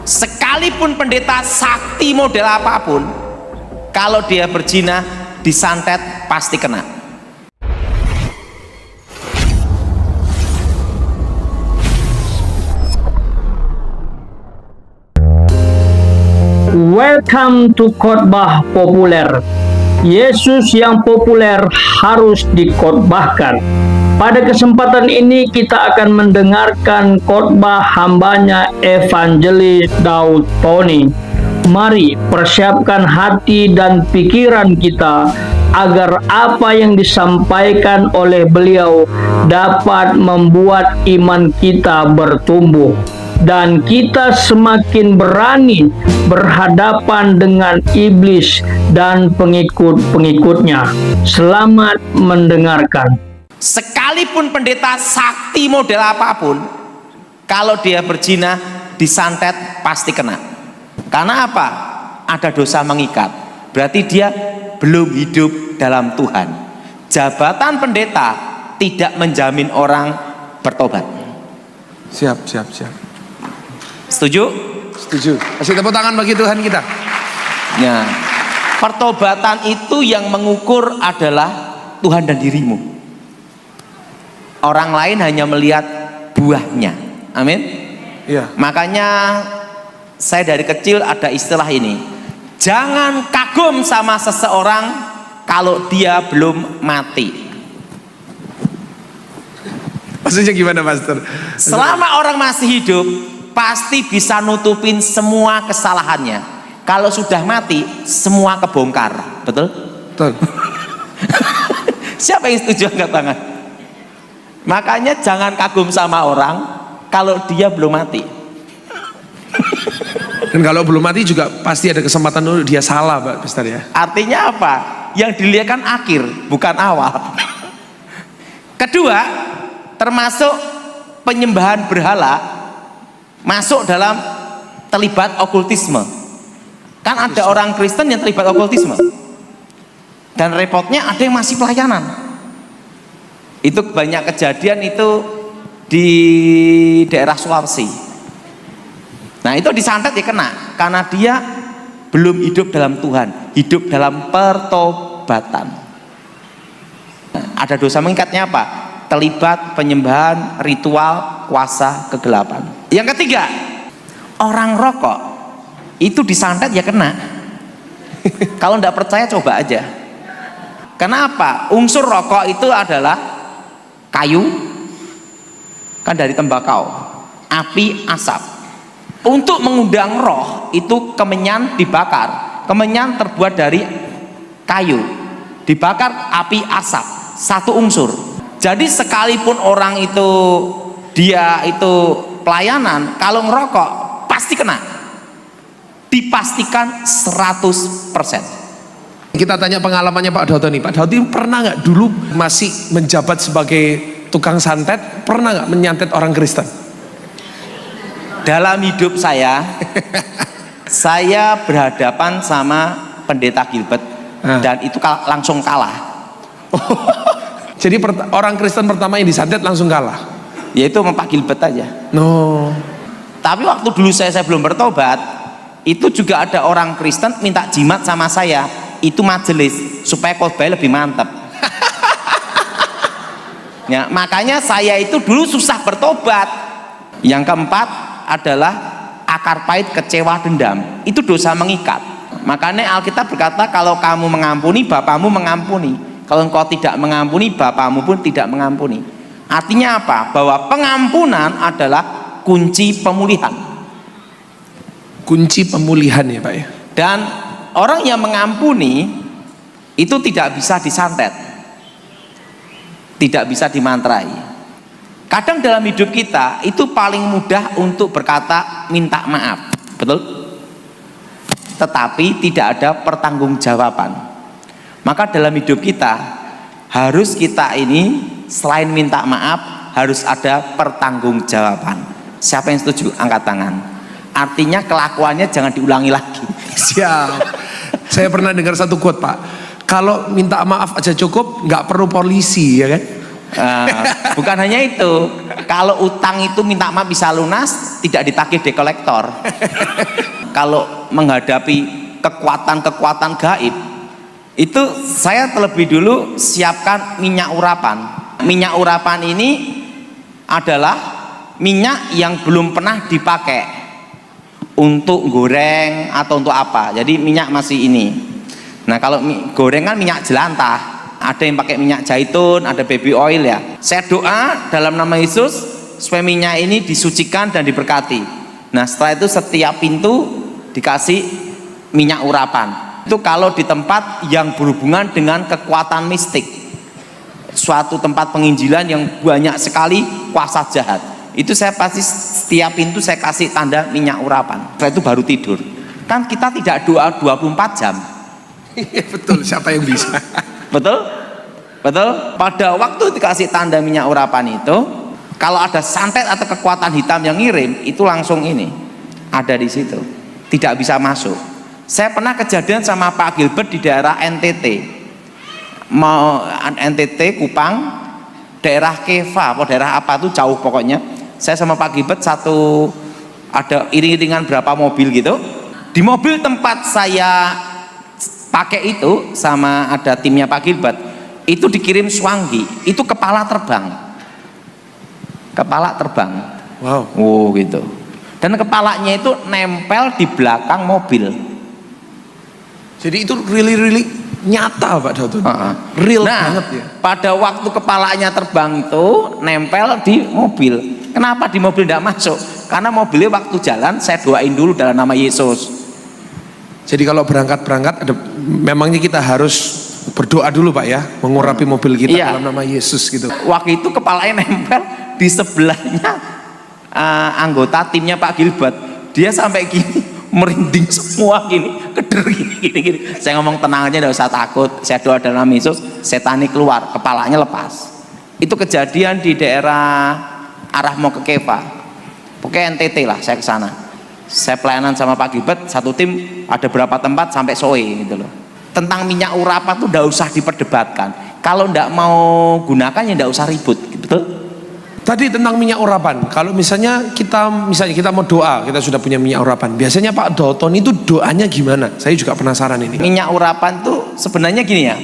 Sekalipun pendeta sakti model apapun, kalau dia berzina, disantet pasti kena. Welcome to khotbah populer. Yesus yang populer harus dikhotbahkan. Pada kesempatan ini kita akan mendengarkan khotbah hambanya Evangelis Daud Tony. Mari persiapkan hati dan pikiran kita agar apa yang disampaikan oleh beliau dapat membuat iman kita bertumbuh dan kita semakin berani berhadapan dengan iblis dan pengikut-pengikutnya. Selamat mendengarkan. Sekalipun pendeta sakti model apapun, kalau dia berzina, disantet pasti kena. Karena apa? Ada dosa mengikat. Berarti dia belum hidup dalam Tuhan. Jabatan pendeta tidak menjamin orang bertobat. Siap. Setuju? Setuju. Kasih tepuk tangan bagi Tuhan kita. Nah, pertobatan itu yang mengukur adalah Tuhan dan dirimu. Orang lain hanya melihat buahnya. Amin. Iya. Makanya saya dari kecil ada istilah ini. Jangan kagum sama seseorang kalau dia belum mati. Maksudnya gimana, Pastor? Selama orang masih hidup, pasti bisa nutupin semua kesalahannya. Kalau sudah mati, semua kebongkar. Betul? Betul. Siapa yang setuju angkat tangan? Makanya jangan kagum sama orang kalau dia belum mati. Dan kalau belum mati juga pasti ada kesempatan untuk dia salah, Pak Pastor ya. Artinya apa? Yang dilihat kan akhir, bukan awal. Kedua, termasuk penyembahan berhala masuk dalam terlibat okultisme. Kan ada orang Kristen yang terlibat okultisme. Dan repotnya ada yang masih pelayanan. Itu banyak kejadian itu di daerah Sulawesi. Nah, itu disantet ya kena, karena dia belum hidup dalam Tuhan, hidup dalam pertobatan. Nah, ada dosa mengikatnya apa? Terlibat penyembahan ritual kuasa kegelapan. Yang ketiga, orang rokok itu disantet ya kena. Kalau tidak percaya coba aja. Kenapa? Unsur rokok itu adalah kayu, kan dari tembakau, api, asap. Untuk mengundang roh itu kemenyan dibakar. Kemenyan terbuat dari kayu, dibakar api, asap, satu unsur. Jadi sekalipun orang itu dia itu pelayanan, kalau ngerokok pasti kena. Dipastikan 100%. Kita tanya pengalamannya Pak Daud nih. Pak Daud ini pernah nggak dulu masih menjabat sebagai tukang santet, pernah nggak menyantet orang Kristen? Dalam hidup saya, saya berhadapan sama pendeta Gilbert dan itu langsung kalah. Jadi orang Kristen pertama yang disantet langsung kalah? Yaitu sama Pak Gilbert aja. No. Tapi waktu dulu saya belum bertobat, itu juga ada orang Kristen minta jimat sama saya. Itu majelis supaya khotbahnya lebih mantap. Ya, makanya saya itu dulu susah bertobat. Yang keempat adalah akar pahit, kecewa, dendam. Itu dosa mengikat. Makanya Alkitab berkata kalau kamu mengampuni, Bapamu mengampuni. Kalau engkau tidak mengampuni, Bapamu pun tidak mengampuni. Artinya apa? Bahwa pengampunan adalah kunci pemulihan. Kunci pemulihan ya Pak ya. Dan orang yang mengampuni itu tidak bisa disantet, tidak bisa dimantrai. Kadang dalam hidup kita itu paling mudah untuk berkata minta maaf, betul? Tetapi tidak ada pertanggungjawaban. Maka dalam hidup kita harus kita ini selain minta maaf harus ada pertanggungjawaban. Siapa yang setuju? Angkat tangan. Artinya kelakuannya jangan diulangi lagi. Siap. Saya pernah dengar satu quote Pak. Kalau minta maaf aja cukup, nggak perlu polisi ya kan? Bukan hanya itu, Kalau utang itu minta maaf bisa lunas, tidak ditagih dekolektor. Kalau menghadapi kekuatan-kekuatan gaib, itu saya terlebih dulu siapkan minyak urapan. Minyak urapan ini adalah minyak yang belum pernah dipakai untuk goreng atau untuk apa. Jadi minyak masih ini. Nah, kalau goreng kan minyak jelantah. Ada yang pakai minyak zaitun, ada baby oil ya. Saya doa dalam nama Yesus supaya minyak ini disucikan dan diberkati. Nah, setelah itu setiap pintu dikasih minyak urapan. Itu kalau di tempat yang berhubungan dengan kekuatan mistik, suatu tempat penginjilan yang banyak sekali kuasa jahat, itu saya pasti setiap pintu saya kasih tanda minyak urapan. Setelah itu baru tidur. Kan kita tidak doa 24 jam. Betul, siapa yang bisa? Betul? Betul? Pada waktu dikasih tanda minyak urapan itu, kalau ada santet atau kekuatan hitam yang ngirim, itu langsung ini ada di situ, tidak bisa masuk. Saya pernah kejadian sama Pak Gilbert di daerah NTT, mau NTT Kupang, daerah Keva atau daerah apa tuh jauh pokoknya. Saya sama Pak Gilbert satu, ada iring-iringan berapa mobil gitu. Di mobil tempat saya pakai itu sama ada timnya Pak Gilbert, itu dikirim Swangi, itu kepala terbang. Wow. Oh gitu. Dan kepalanya itu nempel di belakang mobil. Jadi itu really nyata Pak Daud. Real banget ya. Pada waktu kepalanya terbang itu nempel di mobil. Kenapa di mobil tidak masuk? Karena mobilnya waktu jalan saya doain dulu dalam nama Yesus. Jadi kalau berangkat ada, memangnya kita harus berdoa dulu Pak ya, mengurapi mobil kita dalam nama Yesus gitu. Waktu itu kepalanya nempel di sebelahnya anggota timnya Pak Gilbert. Dia sampai gini merinding semua gini, keder gini. Saya ngomong tenang aja, tidak usah takut. Saya doa dalam nama Yesus, setani keluar, kepalanya lepas. Itu kejadian di daerah arah mau ke Keva. Pokoknya NTT lah, saya ke sana. Saya pelayanan sama Pak Gilbert, satu tim ada berapa tempat sampai sore gitu loh. Tentang minyak urapan tuh tidak usah diperdebatkan. Kalau tidak mau gunakan ya tidak usah ribut, betul? Tadi tentang minyak urapan. Kalau misalnya kita mau doa, kita sudah punya minyak urapan. Biasanya Pak Dalton itu doanya gimana? Saya juga penasaran ini. Minyak urapan tuh sebenarnya gini ya.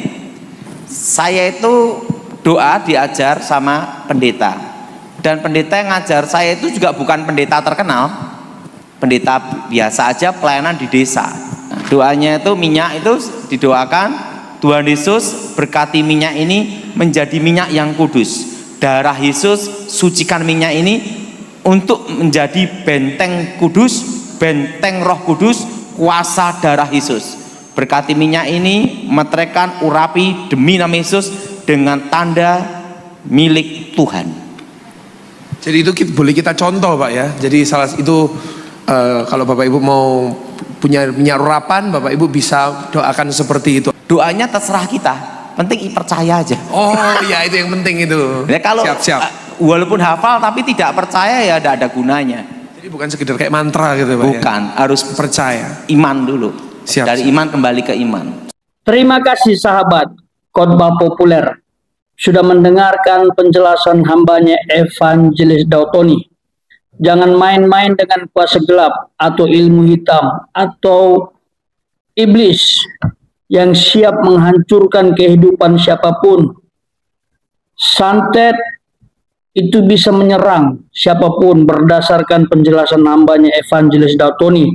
Saya itu doa diajar sama pendeta. Dan pendeta yang ngajar saya itu juga bukan pendeta terkenal. Pendeta biasa aja pelayanan di desa. Nah, doanya itu minyak itu didoakan, Tuhan Yesus berkati minyak ini menjadi minyak yang kudus. Darah Yesus sucikan minyak ini untuk menjadi benteng kudus, benteng Roh Kudus, kuasa darah Yesus. Berkati minyak ini, meteraikan, urapi demi nama Yesus dengan tanda milik Tuhan. Jadi itu boleh kita contoh Pak ya. Jadi salah itu kalau Bapak Ibu mau punya minyak urapan, Bapak Ibu bisa doakan seperti itu. Doanya terserah kita, penting percaya aja. Oh ya, itu yang penting itu. Ya, kalau siap. Walaupun hafal tapi tidak percaya ya tidak ada gunanya. Jadi bukan sekedar kayak mantra gitu Pak. Bukan, ya? harus percaya. Iman dulu. Dari iman kembali ke iman. Terima kasih sahabat Khotbah Populer sudah mendengarkan penjelasan hambanya Evangelis Daud Tony. Jangan main-main dengan kuasa gelap atau ilmu hitam atau iblis yang siap menghancurkan kehidupan siapapun. Santet itu bisa menyerang siapapun berdasarkan penjelasan hambanya Evangelis Daud Tony,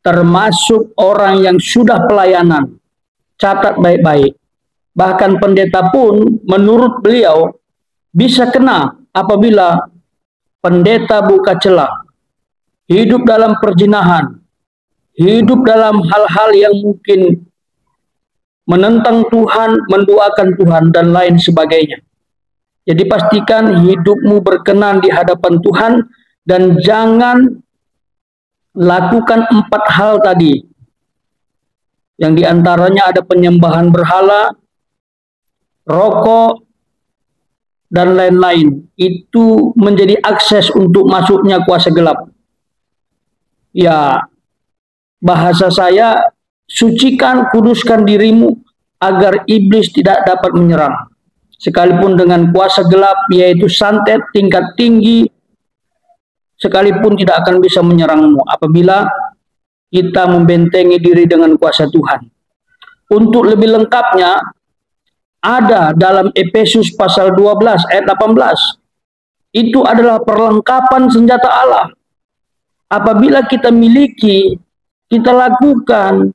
termasuk orang yang sudah pelayanan. Catat baik-baik. Bahkan pendeta pun menurut beliau bisa kena apabila pendeta buka celah, hidup dalam perjinahan, hidup dalam hal-hal yang mungkin menentang Tuhan, menduakan Tuhan, dan lain sebagainya. Jadi pastikan hidupmu berkenan di hadapan Tuhan dan jangan lakukan 4 hal tadi. Yang diantaranya ada penyembahan berhala, rokok, dan lain-lain. Itu menjadi akses untuk masuknya kuasa gelap. Ya, bahasa saya, sucikan, kuduskan dirimu agar iblis tidak dapat menyerang. sekalipun dengan kuasa gelap, yaitu santet tingkat tinggi, sekalipun tidak akan bisa menyerangmu apabila kita membentengi diri dengan kuasa Tuhan. Untuk lebih lengkapnya, ada dalam Efesus pasal 12 ayat 18. Itu adalah perlengkapan senjata Allah. Apabila kita miliki, kita lakukan,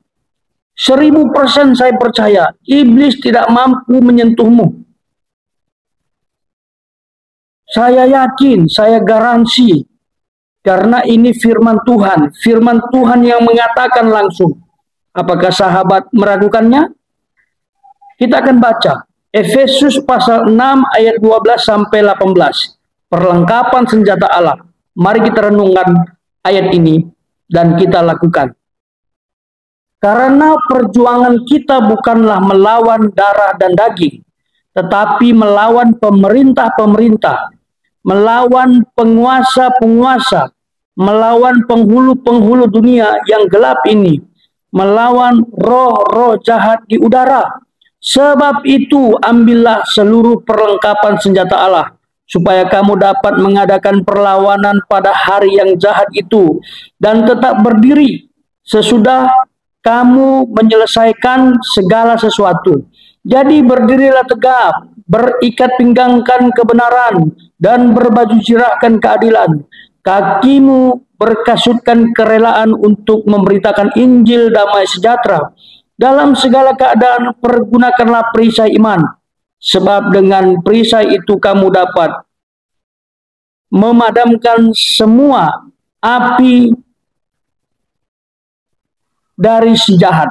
1000% saya percaya, iblis tidak mampu menyentuhmu. Saya yakin, saya garansi, karena ini firman Tuhan yang mengatakan langsung. Apakah sahabat meragukannya? Kita akan baca Efesus pasal 6 ayat 12 sampai 18. Perlengkapan senjata Allah. Mari kita renungkan ayat ini dan kita lakukan. Karena perjuangan kita bukanlah melawan darah dan daging, tetapi melawan pemerintah-pemerintah, melawan penguasa-penguasa, melawan penghulu-penghulu dunia yang gelap ini, melawan roh-roh jahat di udara. Sebab itu ambillah seluruh perlengkapan senjata Allah, supaya kamu dapat mengadakan perlawanan pada hari yang jahat itu, dan tetap berdiri sesudah kamu menyelesaikan segala sesuatu. Jadi berdirilah tegap, berikat pinggangkan kebenaran, dan berbaju zirahkan keadilan. Kakimu berkasutkan kerelaan untuk memberitakan Injil damai sejahtera. Dalam segala keadaan pergunakanlah perisai iman, sebab dengan perisai itu kamu dapat memadamkan semua api dari si jahat.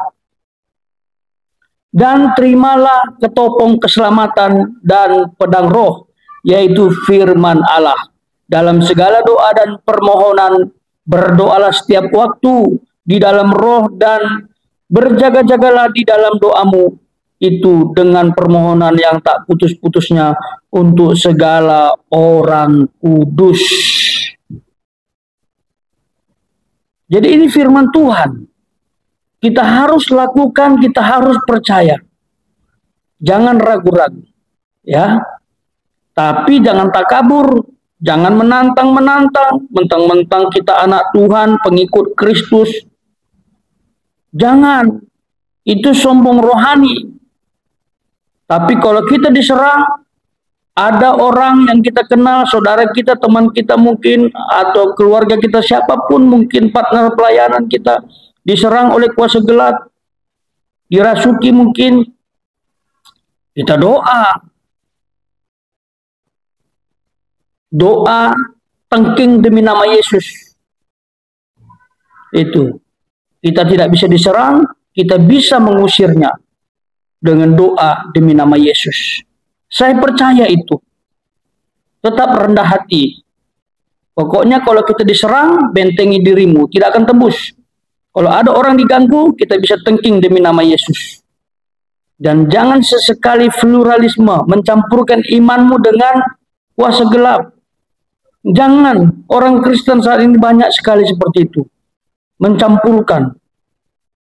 Dan terimalah ketopong keselamatan dan pedang roh, yaitu firman Allah. Dalam segala doa dan permohonan, berdoalah setiap waktu di dalam roh, dan berjaga-jagalah di dalam doamu itu dengan permohonan yang tak putus-putusnya untuk segala orang kudus. Jadi ini firman Tuhan. Kita harus lakukan, kita harus percaya. Jangan ragu-ragu, ya. Tapi jangan takabur, jangan menantang-menantang, mentang-mentang kita anak Tuhan, pengikut Kristus. Jangan, itu sombong rohani. Tapi kalau kita diserang, ada orang yang kita kenal, saudara kita, teman kita mungkin, atau keluarga kita, siapapun mungkin, partner pelayanan kita, diserang oleh kuasa gelap, dirasuki mungkin, kita doa. Doa tengking demi nama Yesus. Itu. Kita tidak bisa diserang, kita bisa mengusirnya dengan doa demi nama Yesus. Saya percaya itu. Tetap rendah hati. Pokoknya kalau kita diserang, bentengi dirimu, tidak akan tembus. Kalau ada orang diganggu, kita bisa tengking demi nama Yesus. Dan jangan sesekali pluralisme, mencampurkan imanmu dengan kuasa gelap. Jangan. Orang Kristen saat ini banyak sekali seperti itu. Mencampurkan.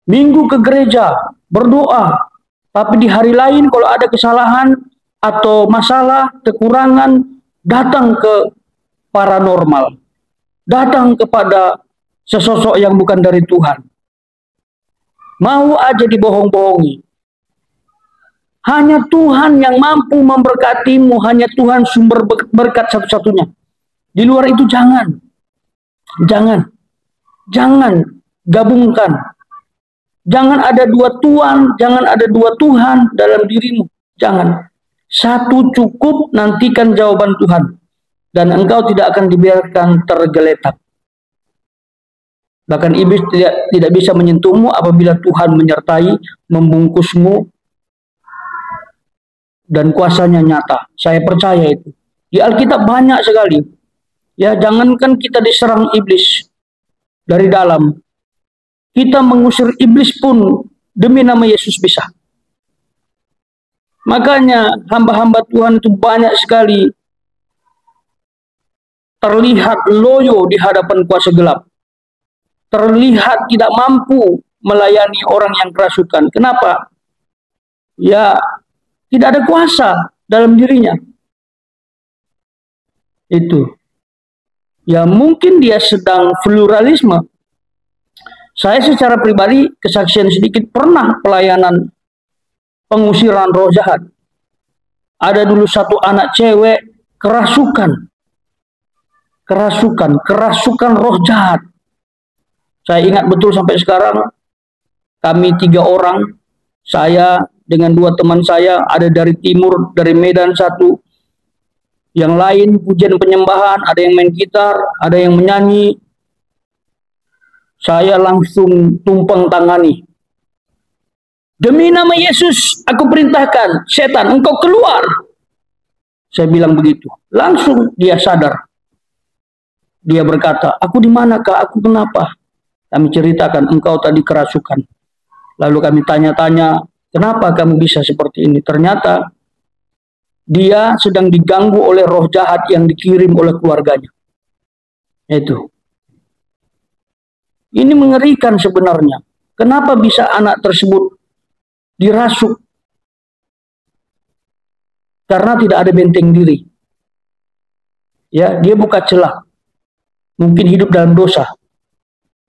Minggu ke gereja, berdoa. Tapi di hari lain kalau ada kesalahan atau masalah, kekurangan, datang ke paranormal. Datang kepada sesosok yang bukan dari Tuhan. Mau aja dibohong-bohongi. Hanya Tuhan yang mampu memberkatimu. Hanya Tuhan sumber berkat satu-satunya. Di luar itu jangan. Jangan. Jangan gabungkan. Jangan ada dua Tuhan, jangan ada dua Tuhan dalam dirimu. Jangan. Satu cukup, nantikan jawaban Tuhan. Dan engkau tidak akan dibiarkan tergeletak. Bahkan iblis tidak bisa menyentuhmu apabila Tuhan menyertai, membungkusmu, dan kuasanya nyata. Saya percaya itu. Di Alkitab banyak sekali. Ya, jangankan kita diserang iblis dari dalam. Kita mengusir iblis pun demi nama Yesus bisa. Makanya hamba-hamba Tuhan itu banyak sekali terlihat loyo di hadapan kuasa gelap. Terlihat tidak mampu melayani orang yang kerasukan. Kenapa? Ya, tidak ada kuasa. dalam dirinya. Itu. Ya mungkin dia sedang pluralisme. Saya secara pribadi kesaksian sedikit pernah pelayanan pengusiran roh jahat. Ada dulu satu anak cewek kerasukan roh jahat. Saya ingat betul sampai sekarang, kami 3 orang, saya dengan 2 teman saya, ada dari timur, dari Medan 1, yang lain pujian penyembahan, ada yang main gitar, ada yang menyanyi. Saya langsung tumpang tangani. Demi nama Yesus, aku perintahkan, setan, engkau keluar. Saya bilang begitu. Langsung dia sadar. Dia berkata, aku di mana Kak? Aku kenapa? Kami ceritakan, engkau tadi kerasukan. Lalu kami tanya-tanya, kenapa kamu bisa seperti ini? Ternyata dia sedang diganggu oleh roh jahat yang dikirim oleh keluarganya. Itu. Ini mengerikan sebenarnya. Kenapa bisa anak tersebut dirasuk? Karena tidak ada benteng diri. Ya, dia buka celah. Mungkin hidup dalam dosa.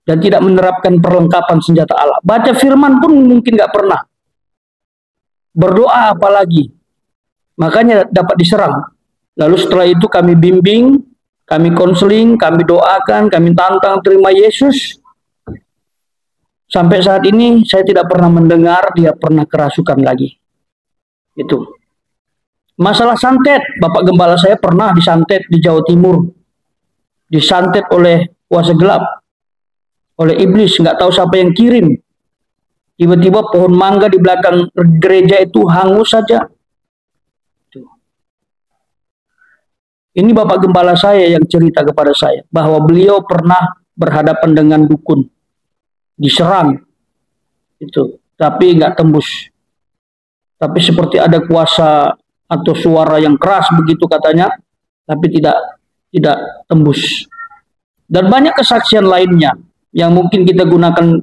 Dan tidak menerapkan perlengkapan senjata Allah. Baca firman pun mungkin nggak pernah. Berdoa apalagi. Makanya dapat diserang. Lalu setelah itu kami bimbing, kami konseling, kami doakan, kami tantang terima Yesus. Sampai saat ini saya tidak pernah mendengar dia pernah kerasukan lagi. Itu. Masalah santet, Bapak Gembala saya pernah disantet di Jawa Timur. Disantet oleh kuasa gelap. Oleh iblis, nggak tahu siapa yang kirim. Tiba-tiba pohon mangga di belakang gereja itu hangus saja. Ini Bapak Gembala saya yang cerita kepada saya bahwa beliau pernah berhadapan dengan dukun, diserang, itu, tapi nggak tembus. Tapi seperti ada kuasa atau suara yang keras begitu katanya, tapi tidak tembus. Dan banyak kesaksian lainnya yang mungkin kita gunakan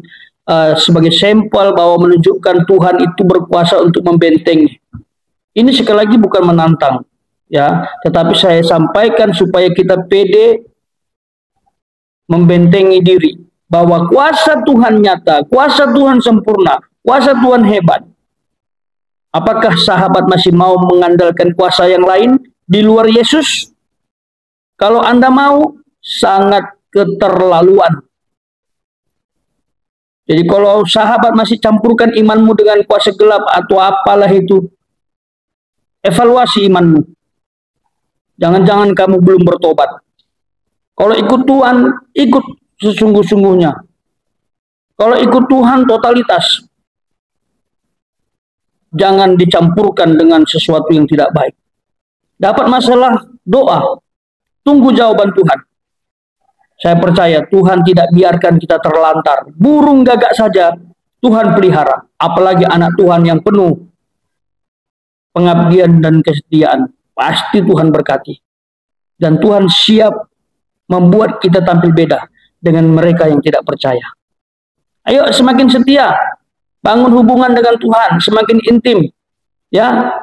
sebagai sampel bahwa menunjukkan Tuhan itu berkuasa untuk membentengi. Ini sekali lagi bukan menantang, ya, tetapi saya sampaikan supaya kita pede membentengi diri bahwa kuasa Tuhan nyata, kuasa Tuhan sempurna, kuasa Tuhan hebat. Apakah sahabat masih mau mengandalkan kuasa yang lain di luar Yesus? Kalau Anda mau, sangat keterlaluan. Jadi kalau sahabat masih campurkan imanmu dengan kuasa gelap atau apalah itu, evaluasi imanmu. Jangan-jangan kamu belum bertobat. Kalau ikut Tuhan, ikut sesungguh-sungguhnya. Kalau ikut Tuhan, totalitas. Jangan dicampurkan dengan sesuatu yang tidak baik. Dapat masalah, doa. Tunggu jawaban Tuhan. Saya percaya Tuhan tidak biarkan kita terlantar. Burung gagak saja Tuhan pelihara. Apalagi anak Tuhan yang penuh pengabdian dan kesetiaan. Pasti Tuhan berkati. Dan Tuhan siap membuat kita tampil beda dengan mereka yang tidak percaya. Ayo semakin setia. Bangun hubungan dengan Tuhan. Semakin intim. Ya.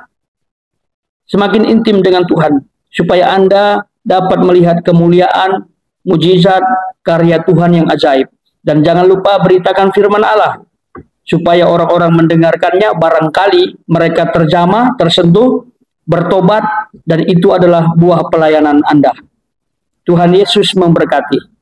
Semakin intim dengan Tuhan. Supaya Anda dapat melihat kemuliaan, mujizat, karya Tuhan yang ajaib. Dan jangan lupa beritakan firman Allah. Supaya orang-orang mendengarkannya, barangkali mereka terjamah, tersentuh, bertobat, dan itu adalah buah pelayanan Anda. Tuhan Yesus memberkati.